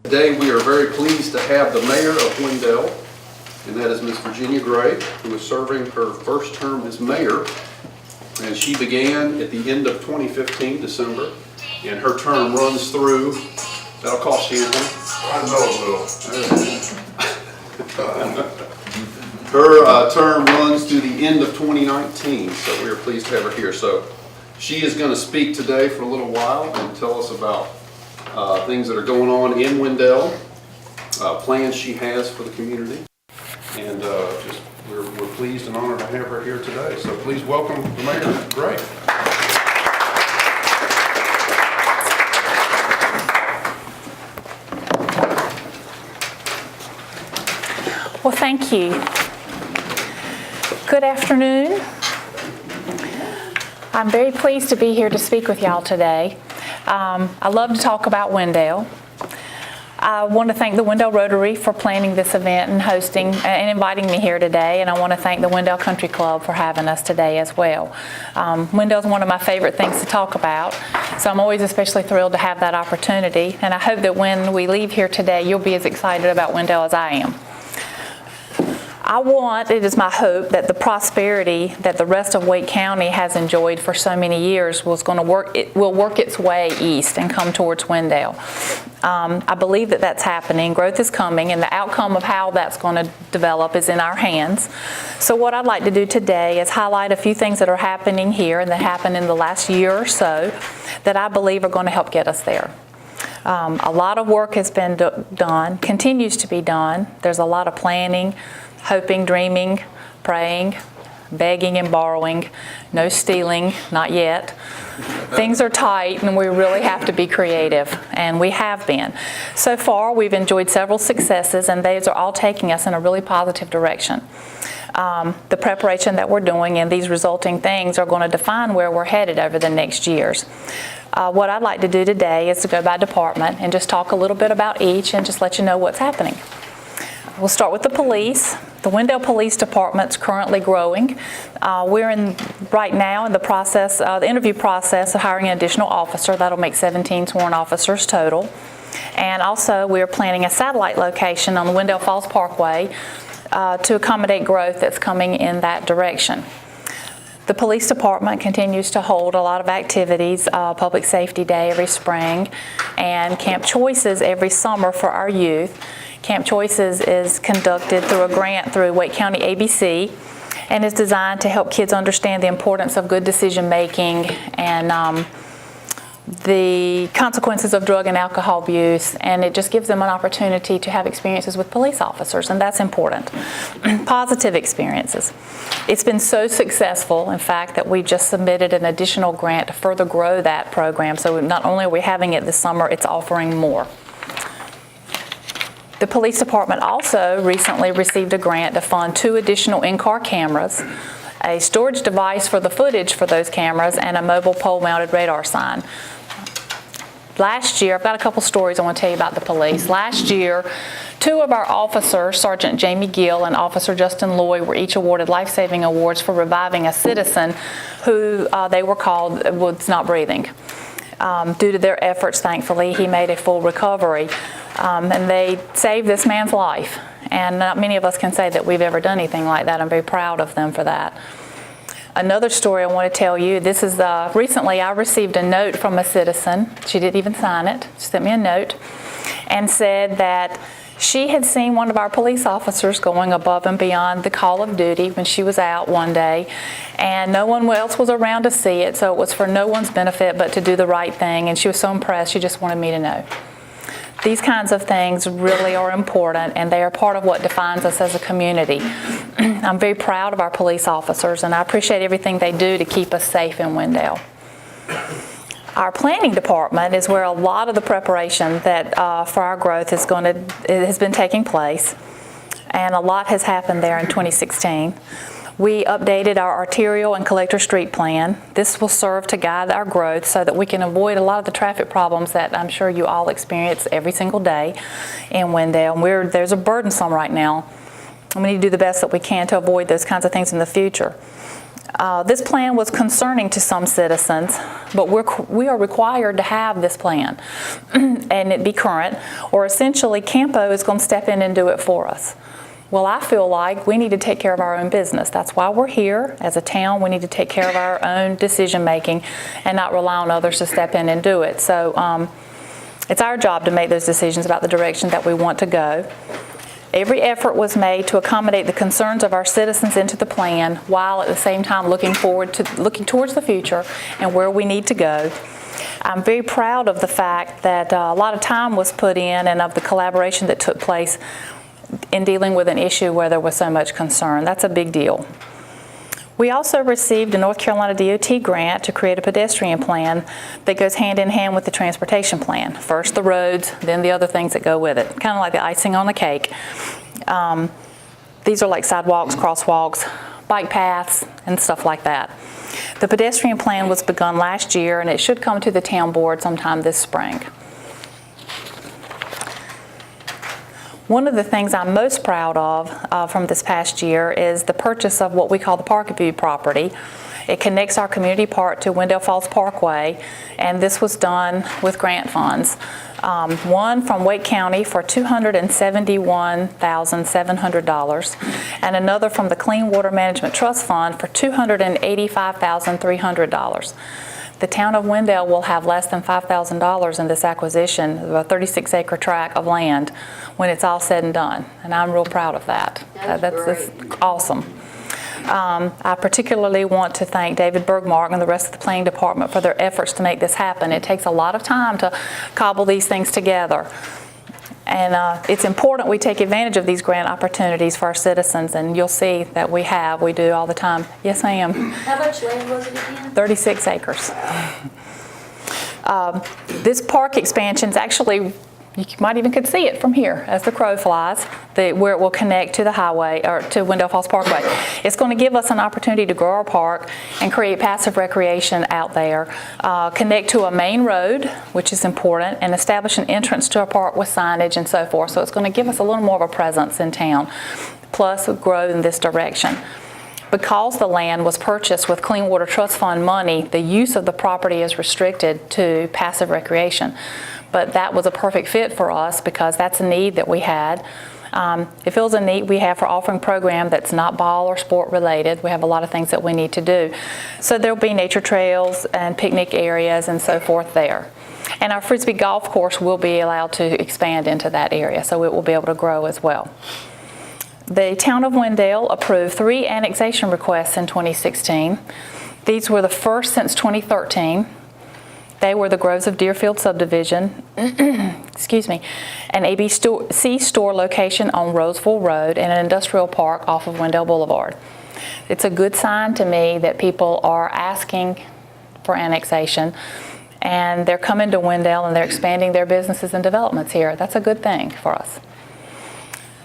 Today we are very pleased to have the mayor of Wendell, and that is Ms. Virginia Gray, who is serving her first term as mayor. And she began at the end of 2015, December, and her term runs through, that'll cost you anything? I know it will. Her term runs through the end of 2019, so we are pleased to have her here. So she is going to speak today for a little while and tell us about things that are going on in Wendell, plans she has for the community, and we're pleased and honored to have her here today. So please welcome the Mayor Gray. Well, thank you. Good afternoon. I'm very pleased to be here to speak with y'all today. I love to talk about Wendell. I want to thank the Wendell Rotary for planning this event and hosting and inviting me here today, and I want to thank the Wendell Country Club for having us today as well. Wendell is one of my favorite things to talk about, so I'm always especially thrilled to have that opportunity, and I hope that when we leave here today, you'll be as excited about Wendell as I am. It is my hope that the prosperity that the rest of Wake County has enjoyed for so many years will work its way east and come towards Wendell. I believe that that's happening. Growth is coming, and the outcome of how that's going to develop is in our hands. So what I'd like to do today is highlight a few things that are happening here and that happened in the last year or so that I believe are going to help get us there. A lot of work has been done, continues to be done. There's a lot of planning, hoping, dreaming, praying, begging and borrowing, no stealing, not yet. Things are tight and we really have to be creative, and we have been. So far, we've enjoyed several successes, and these are all taking us in a really positive direction. The preparation that we're doing and these resulting things are going to define where we're headed over the next years. What I'd like to do today is to go by department and just talk a little bit about each and just let you know what's happening. We'll start with the police. The Wendell Police Department's currently growing. We're right now in the interview process of hiring an additional officer. That'll make 17 sworn officers total. And also we're planning a satellite location on the Wendell Falls Parkway to accommodate growth that's coming in that direction. The police department continues to hold a lot of activities, Public Safety Day every spring, and Camp Choices every summer for our youth. Camp Choices is conducted through a grant through Wake County ABC and is designed to help kids understand the importance of good decision making and the consequences of drug and alcohol abuse, and it just gives them an opportunity to have experiences with police officers, and that's important. Positive experiences. It's been so successful, in fact, that we just submitted an additional grant to further grow that program, so not only are we having it this summer, it's offering more. The police department also recently received a grant to fund 2 additional in-car cameras, a storage device for the footage for those cameras, and a mobile pole-mounted radar sign. Last year, I've got a couple stories I want to tell you about the police. Last year, 2 of our officers, Sergeant Jamie Gill and Officer Justin Lloyd, were each awarded life-saving awards for reviving a citizen who they were called was not breathing. Due to their efforts, thankfully, he made a full recovery. And they saved this man's life. And not many of us can say that we've ever done anything like that. I'm very proud of them for that. Another story I want to tell you, this is recently I received a note from a citizen. She didn't even sign it. She sent me a note and said that she had seen one of our police officers going above and beyond the call of duty when she was out one day, and no one else was around to see it, so it was for no one's benefit but to do the right thing, and she was so impressed she just wanted me to know. These kinds of things really are important, and they are part of what defines us as a community. I'm very proud of our police officers, and I appreciate everything they do to keep us safe in Wendell. Our planning department is where a lot of the preparation that for our growth has been taking place, and a lot has happened there in 2016. We updated our arterial and collector street plan. This will serve to guide our growth so that we can avoid a lot of the traffic problems that I'm sure you all experience every single day in Wendell. There's a burdensome right now. We need to do the best that we can to avoid those kinds of things in the future. This plan was concerning to some citizens, but we are required to have this plan and it be current, or essentially Campo is going to step in and do it for us. Well, I feel like we need to take care of our own business. That's why we're here. As a town, we need to take care of our own decision making and not rely on others to step in and do it. So it's our job to make those decisions about the direction that we want to go. Every effort was made to accommodate the concerns of our citizens into the plan, while at the same time looking towards the future and where we need to go. I'm very proud of the fact that a lot of time was put in and of the collaboration that took place in dealing with an issue where there was so much concern. That's a big deal. We also received a North Carolina DOT grant to create a pedestrian plan that goes hand in hand with the transportation plan. First the roads, then the other things that go with it, kind of like the icing on the cake. These are like sidewalks, crosswalks, bike paths, and stuff like that. The pedestrian plan was begun last year, and it should come to the town board sometime this spring. One of the things I'm most proud of from this past year is the purchase of what we call the Parkview property. It connects our community park to Wendell Falls Parkway, and this was done with grant funds. One from Wake County for $271,700, and another from the Clean Water Management Trust Fund for $285,300. The town of Wendell will have less than $5,000 in this acquisition of a 36-acre tract of land when it's all said and done, and I'm real proud of that. That's awesome. I particularly want to thank David Bergmark and the rest of the planning department for their efforts to make this happen. It takes a lot of time to cobble these things together. And it's important we take advantage of these grant opportunities for our citizens, and you'll see that we do all the time. Yes, ma'am. How much land was it again? 36 acres. This park expansion is actually, you might even could see it from here as the crow flies, where it will connect to the highway, or to Wendell Falls Parkway. It's going to give us an opportunity to grow our park and create passive recreation out there, connect to a main road, which is important, and establish an entrance to our park with signage and so forth. So it's going to give us a little more of a presence in town, plus grow in this direction. Because the land was purchased with Clean Water Trust Fund money, the use of the property is restricted to passive recreation. But that was a perfect fit for us because that's a need that we had. It fills a need we have for offering a program that's not ball or sport related. We have a lot of things that we need to do. So there'll be nature trails and picnic areas and so forth there. And our Frisbee golf course will be allowed to expand into that area, so it will be able to grow as well. The town of Wendell approved 3 annexation requests in 2016. These were the first since 2013. They were the Groves of Deerfield subdivision, excuse me, an ABC store location on Roseville Road, and an industrial park off of Wendell Boulevard. It's a good sign to me that people are asking for annexation, and they're coming to Wendell and they're expanding their businesses and developments here. That's a good thing for us.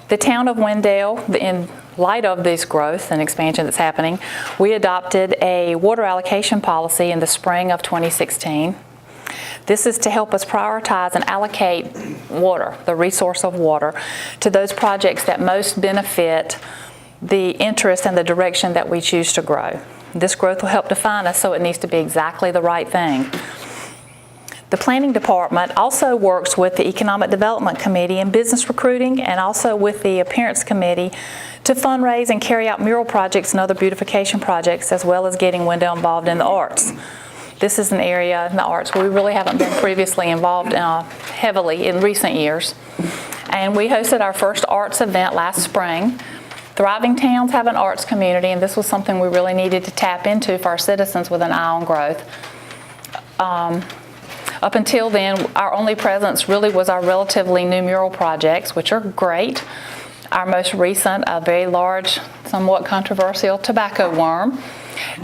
The town of Wendell, in light of this growth and expansion that's happening, we adopted a water allocation policy in the spring of 2016. This is to help us prioritize and allocate water, the resource of water, to those projects that most benefit the interest and the direction that we choose to grow. This growth will help define us, so it needs to be exactly the right thing. The planning department also works with the Economic Development Committee and Business Recruiting, and also with the Appearance Committee to fundraise and carry out mural projects and other beautification projects, as well as getting Wendell involved in the arts. This is an area in the arts where we really haven't been previously involved heavily in recent years. And we hosted our first arts event last spring. Thriving towns have an arts community, and this was something we really needed to tap into for our citizens with an eye on growth. Up until then, our only presence really was our relatively new mural projects, which are great. Our most recent, a very large, somewhat controversial tobacco worm,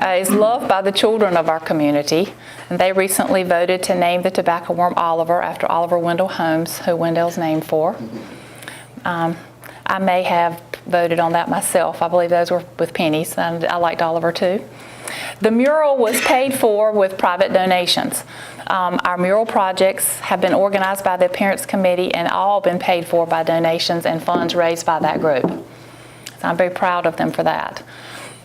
is loved by the children of our community. And they recently voted to name the tobacco worm Oliver after Oliver Wendell Holmes, who Wendell's named for. I may have voted on that myself. I believe those were with pennies, and I liked Oliver too. The mural was paid for with private donations. Our mural projects have been organized by the Appearance Committee and all been paid for by donations and funds raised by that group. So I'm very proud of them for that.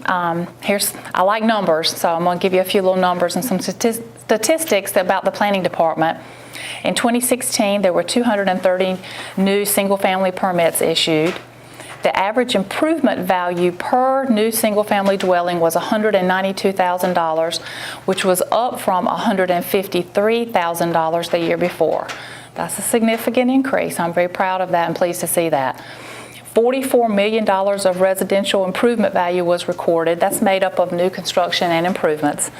I like numbers, so I'm going to give you a few little numbers and some statistics about the planning department. In 2016, there were 230 new single-family permits issued. The average improvement value per new single-family dwelling was $192,000, which was up from $153,000 the year before. That's a significant increase. I'm very proud of that and pleased to see that. $44 million of residential improvement value was recorded. That's made up of new construction and improvements.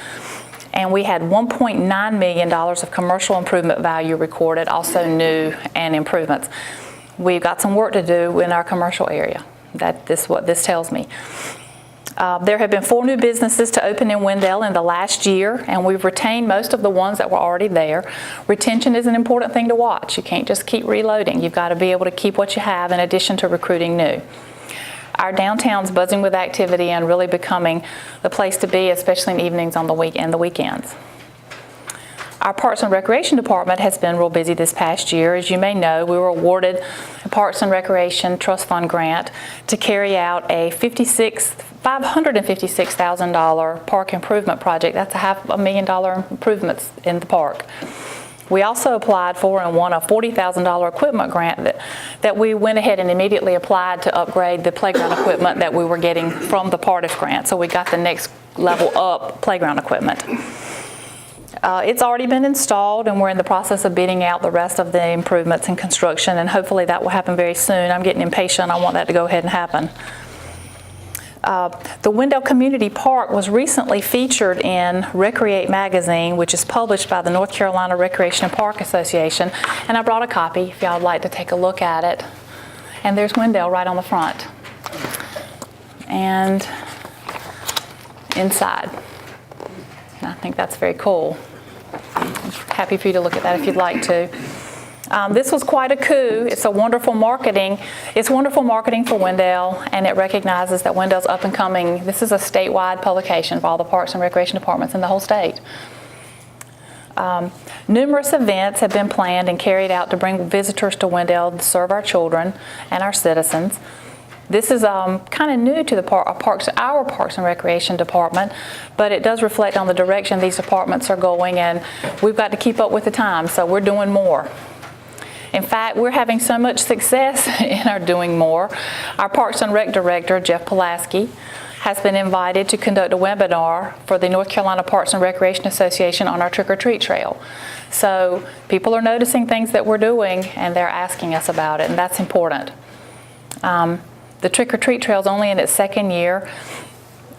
And we had $1.9 million of commercial improvement value recorded, also new and improvements. We've got some work to do in our commercial area. That's what this tells me. There have been 4 new businesses to open in Wendell in the last year, and we've retained most of the ones that were already there. Retention is an important thing to watch. You can't just keep reloading. You've got to be able to keep what you have in addition to recruiting new. Our downtown's buzzing with activity and really becoming the place to be, especially in evenings on the weekends. Our Parks and Recreation Department has been real busy this past year. As you may know, we were awarded a Parks and Recreation Trust Fund grant to carry out a $556,000 park improvement project. That's $500,000 improvements in the park. We also applied for and won a $40,000 equipment grant that we went ahead and immediately applied to upgrade the playground equipment that we were getting from the PARTIF grant. So we got the next level up playground equipment. It's already been installed, and we're in the process of bidding out the rest of the improvements and construction, and hopefully that will happen very soon. I'm getting impatient. I want that to go ahead and happen. The Wendell Community Park was recently featured in Recreate magazine, which is published by the North Carolina Recreation and Park Association, and I brought a copy if y'all would like to take a look at it. And there's Wendell right on the front. And inside. And I think that's very cool. I'm happy for you to look at that if you'd like to. This was quite a coup. It's wonderful marketing for Wendell, and it recognizes that Wendell's up and coming. This is a statewide publication for all the parks and recreation departments in the whole state. Numerous events have been planned and carried out to bring visitors to Wendell to serve our children and our citizens. This is kind of new to our Parks and Recreation Department, but it does reflect on the direction these departments are going, and we've got to keep up with the times, so we're doing more. In fact, we're having so much success in our doing more. Our Parks and Rec Director, Jeff Pulaski, has been invited to conduct a webinar for the North Carolina Parks and Recreation Association on our trick-or-treat trail. So people are noticing things that we're doing, and they're asking us about it, and that's important. The trick-or-treat trail is only in its second year.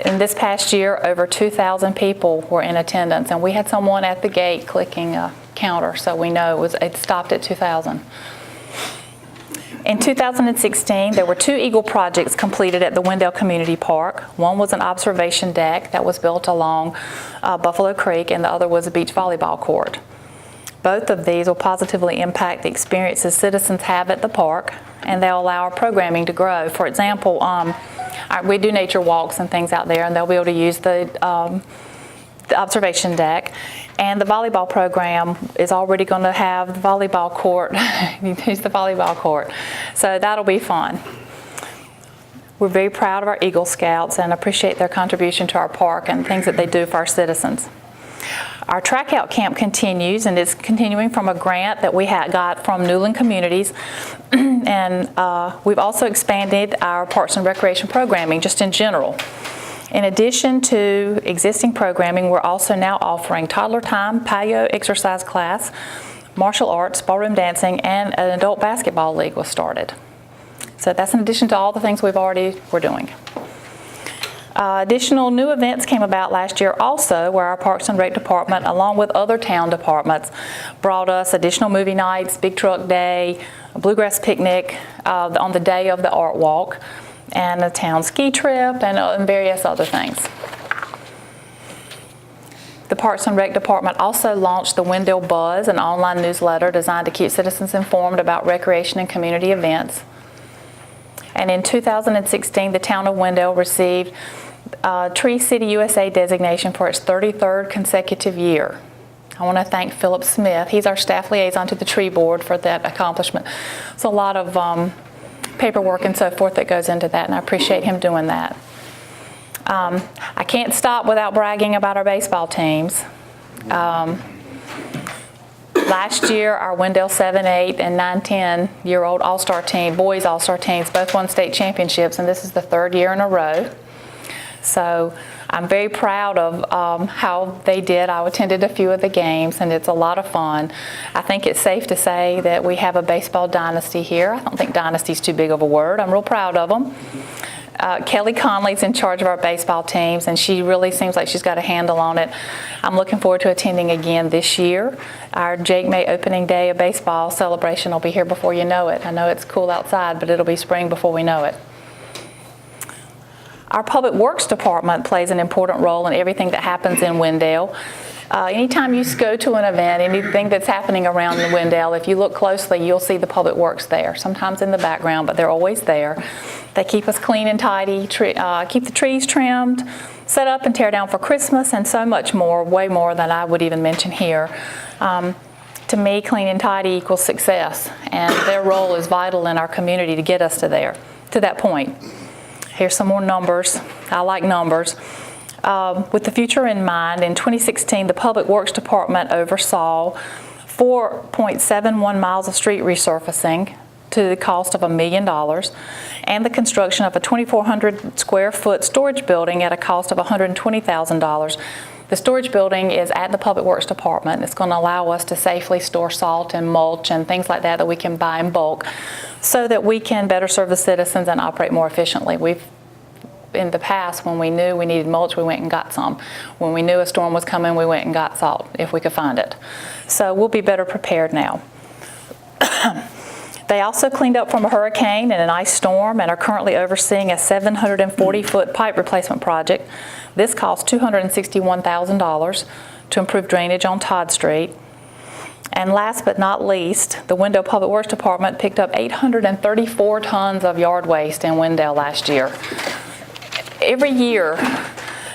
In this past year, over 2,000 people were in attendance, and we had someone at the gate clicking a counter, so we know it stopped at 2,000. In 2016, there were 2 Eagle projects completed at the Wendell Community Park. One was an observation deck that was built along Buffalo Creek, and the other was a beach volleyball court. Both of these will positively impact the experiences citizens have at the park, and they'll allow our programming to grow. For example, we do nature walks and things out there, and they'll be able to use the observation deck. And the volleyball program is already going to have the volleyball court. Use the volleyball court. So that'll be fun. We're very proud of our Eagle Scouts and appreciate their contribution to our park and things that they do for our citizens. Our track out camp continues, and it's continuing from a grant that we got from Newland Communities. And we've also expanded our Parks and Recreation programming just in general. In addition to existing programming, we're also now offering toddler time, patio exercise class, martial arts, ballroom dancing, and an adult basketball league was started. So that's in addition to all the things we're doing. Additional new events came about last year also, where our Parks and Rec Department, along with other town departments, brought us additional movie nights, Big Truck Day, a bluegrass picnic on the day of the art walk, and a town ski trip, and various other things. The Parks and Rec Department also launched the Wendell Buzz, an online newsletter designed to keep citizens informed about recreation and community events. And in 2016, the town of Wendell received Tree City USA designation for its 33rd consecutive year. I want to thank Philip Smith. He's our staff liaison to the tree board for that accomplishment. It's a lot of paperwork and so forth that goes into that, and I appreciate him doing that. I can't stop without bragging about our baseball teams. Last year, our Wendell 7, 8, and 9, 10-year-old all-star team, boys all-star teams, both won state championships, and this is the third year in a row. So I'm very proud of how they did. I attended a few of the games, and it's a lot of fun. I think it's safe to say that we have a baseball dynasty here. I don't think dynasty's too big of a word. I'm real proud of them. Kelly Conley's in charge of our baseball teams, and she really seems like she's got a handle on it. I'm looking forward to attending again this year. Our Jake May opening day of baseball celebration will be here before you know it. I know it's cool outside, but it'll be spring before we know it. Our Public Works Department plays an important role in everything that happens in Wendell. Anytime you go to an event, anything that's happening around Wendell, if you look closely, you'll see the Public Works there, sometimes in the background, but they're always there. They keep us clean and tidy, keep the trees trimmed, set up and tear down for Christmas, and so much more, way more than I would even mention here. To me, clean and tidy equals success, and their role is vital in our community to get us to that point. Here's some more numbers. I like numbers. With the future in mind, in 2016, the Public Works Department oversaw 4.71 miles of street resurfacing to the cost of $1 million, and the construction of a 2,400 square foot storage building at a cost of $120,000. The storage building is at the Public Works Department. It's going to allow us to safely store salt and mulch and things like that we can buy in bulk so that we can better serve the citizens and operate more efficiently. In the past, when we knew we needed mulch, we went and got some. When we knew a storm was coming, we went and got salt if we could find it. So we'll be better prepared now. They also cleaned up from a hurricane and an ice storm and are currently overseeing a 740-foot pipe replacement project. This cost $261,000 to improve drainage on Todd Street. And last but not least, the Wendell Public Works Department picked up 834 tons of yard waste in Wendell last year. Every year,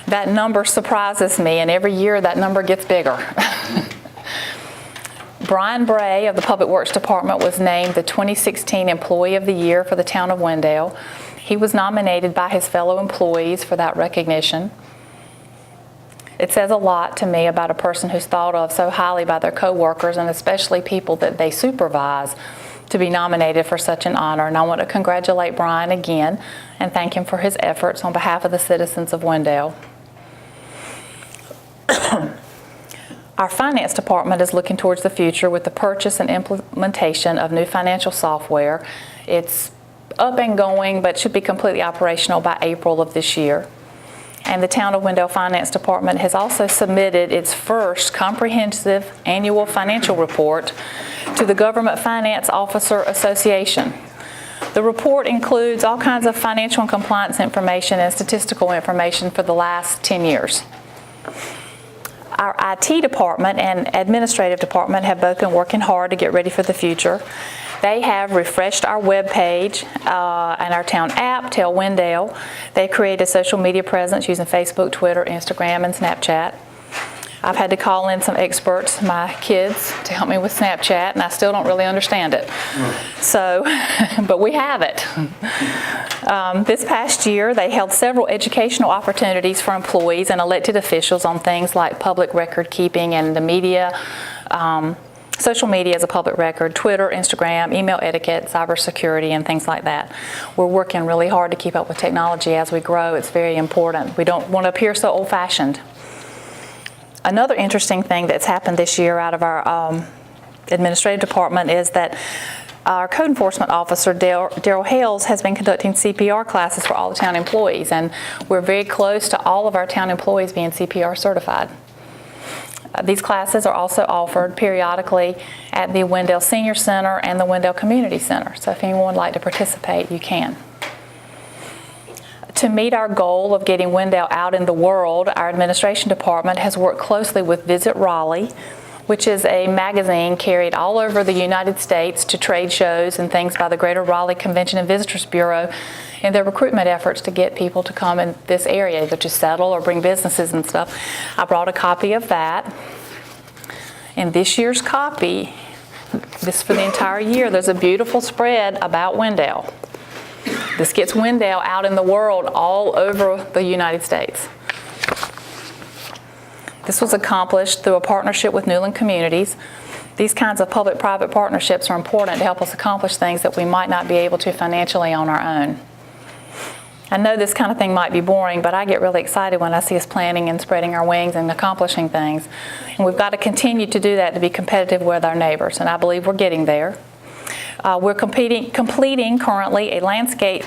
that number surprises me, and every year that number gets bigger. Brian Bray of the Public Works Department was named the 2016 Employee of the Year for the town of Wendell. He was nominated by his fellow employees for that recognition. It says a lot to me about a person who's thought of so highly by their coworkers, and especially people that they supervise, to be nominated for such an honor. And I want to congratulate Brian again and thank him for his efforts on behalf of the citizens of Wendell. Our finance department is looking towards the future with the purchase and implementation of new financial software. It's up and going, but should be completely operational by April of this year. And the Town of Wendell Finance Department has also submitted its first comprehensive annual financial report to the Government Finance Officer Association. The report includes all kinds of financial and compliance information and statistical information for the last 10 years. Our IT department and administrative department have both been working hard to get ready for the future. They have refreshed our web page and our town app, Tell Wendell. They've created a social media presence using Facebook, Twitter, Instagram, and Snapchat. I've had to call in some experts, my kids, to help me with Snapchat, and I still don't really understand it. So, but we have it. This past year, they held several educational opportunities for employees and elected officials on things like public record keeping and the media, social media as a public record, Twitter, Instagram, email etiquette, cybersecurity, and things like that. We're working really hard to keep up with technology as we grow. It's very important. We don't want to appear so old-fashioned. Another interesting thing that's happened this year out of our administrative department is that our code enforcement officer, Daryl Hales, has been conducting CPR classes for all the town employees, and we're very close to all of our town employees being CPR certified. These classes are also offered periodically at the Wendell Senior Center and the Wendell Community Center, so if anyone would like to participate, you can. To meet our goal of getting Wendell out in the world, our administration department has worked closely with Visit Raleigh, which is a magazine carried all over the United States to trade shows and things by the Greater Raleigh Convention and Visitors Bureau in their recruitment efforts to get people to come in this area, either to settle or bring businesses and stuff. I brought a copy of that. In this year's copy, this for the entire year, there's a beautiful spread about Wendell. This gets Wendell out in the world all over the United States. This was accomplished through a partnership with Newland Communities. These kinds of public-private partnerships are important to help us accomplish things that we might not be able to financially on our own. I know this kind of thing might be boring, but I get really excited when I see us planning and spreading our wings and accomplishing things. And we've got to continue to do that to be competitive with our neighbors, and I believe we're getting there. We're completing currently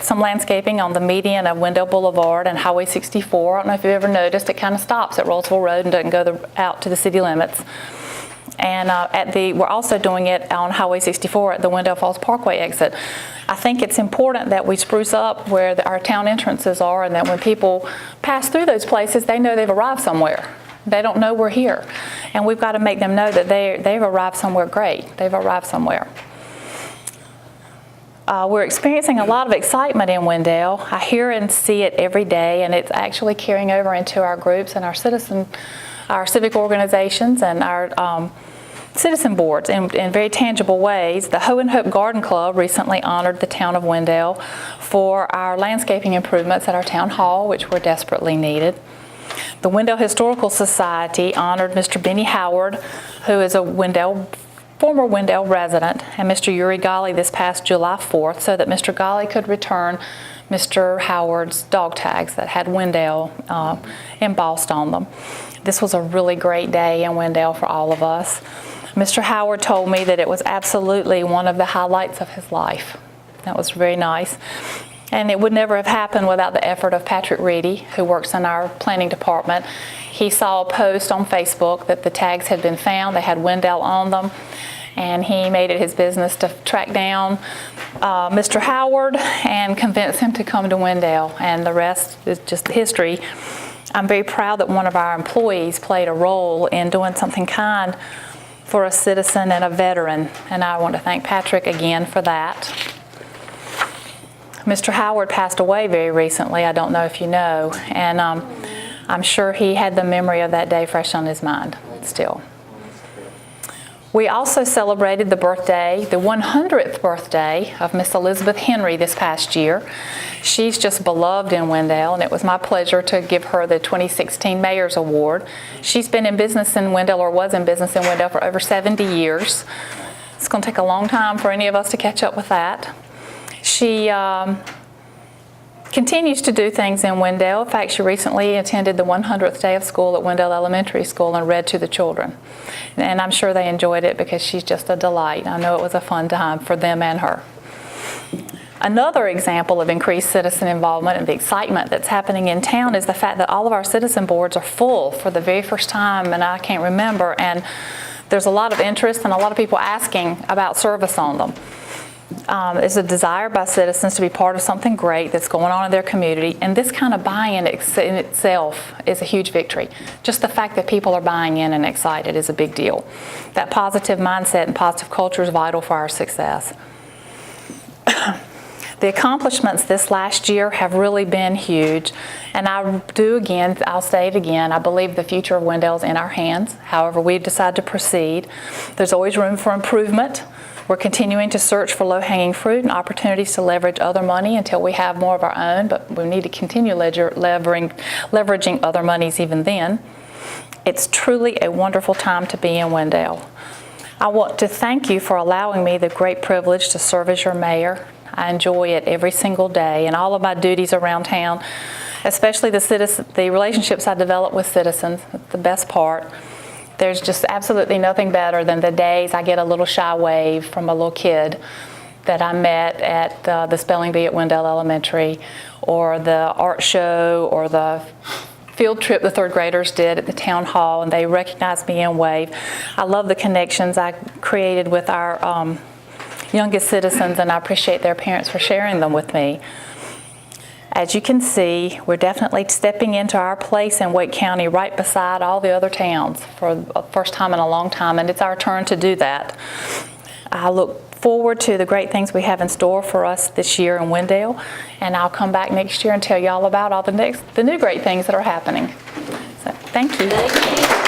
some landscaping on the median of Wendell Boulevard and Highway 64. I don't know if you've ever noticed, it kind of stops at Rollsville Road and doesn't go out to the city limits. And we're also doing it on Highway 64 at the Wendell Falls Parkway exit. I think it's important that we spruce up where our town entrances are, and that when people pass through those places, they know they've arrived somewhere. They don't know we're here. And we've got to make them know that they've arrived somewhere great. They've arrived somewhere. We're experiencing a lot of excitement in Wendell. I hear and see it every day, and it's actually carrying over into our groups and our civic organizations and our citizen boards in very tangible ways. The Hoe and Hope Garden Club recently honored the town of Wendell for our landscaping improvements at our town hall, which were desperately needed. The Wendell Historical Society honored Mr. Benny Howard, who is a former Wendell resident, and Mr. Uri Ghali this past July 4th, so that Mr. Ghali could return Mr. Howard's dog tags that had Wendell embossed on them. This was a really great day in Wendell for all of us. Mr. Howard told me that it was absolutely one of the highlights of his life. That was very nice. And it would never have happened without the effort of Patrick Reedy, who works in our planning department. He saw a post on Facebook that the tags had been found. They had Wendell on them. And he made it his business to track down Mr. Howard and convince him to come to Wendell. And the rest is just history. I'm very proud that one of our employees played a role in doing something kind for a citizen and a veteran. And I want to thank Patrick again for that. Mr. Howard passed away very recently, I don't know if you know, and I'm sure he had the memory of that day fresh on his mind still. We also celebrated the 100th birthday of Miss Elizabeth Henry this past year. She's just beloved in Wendell, and it was my pleasure to give her the 2016 Mayor's Award. She's been in business in Wendell, or was in business in Wendell, for over 70 years. It's going to take a long time for any of us to catch up with that. She continues to do things in Wendell. In fact, she recently attended the 100th day of school at Wendell Elementary School and read to the children. And I'm sure they enjoyed it because she's just a delight. I know it was a fun time for them and her. Another example of increased citizen involvement and the excitement that's happening in town is the fact that all of our citizen boards are full for the very first time, and I can't remember. And there's a lot of interest and a lot of people asking about service on them. There's a desire by citizens to be part of something great that's going on in their community, and this kind of buy-in in itself is a huge victory. Just the fact that people are buying in and excited is a big deal. That positive mindset and positive culture is vital for our success. The accomplishments this last year have really been huge, and I'll say it again, I believe the future of Wendell is in our hands. However we decide to proceed, there's always room for improvement. We're continuing to search for low-hanging fruit and opportunities to leverage other money until we have more of our own, but we need to continue leveraging other monies even then. It's truly a wonderful time to be in Wendell. I want to thank you for allowing me the great privilege to serve as your mayor. I enjoy it every single day, and all of my duties around town, especially the relationships I develop with citizens, the best part. There's just absolutely nothing better than the days I get a little shy wave from a little kid that I met at the spelling bee at Wendell Elementary, or the art show, or the field trip the third graders did at the town hall, and they recognized me and waved. I love the connections I created with our youngest citizens, and I appreciate their parents for sharing them with me. As you can see, we're definitely stepping into our place in Wake County right beside all the other towns for the first time in a long time, and it's our turn to do that. I look forward to the great things we have in store for us this year in Wendell, and I'll come back next year and tell you all about all the new great things that are happening. So, thank you. Thank you.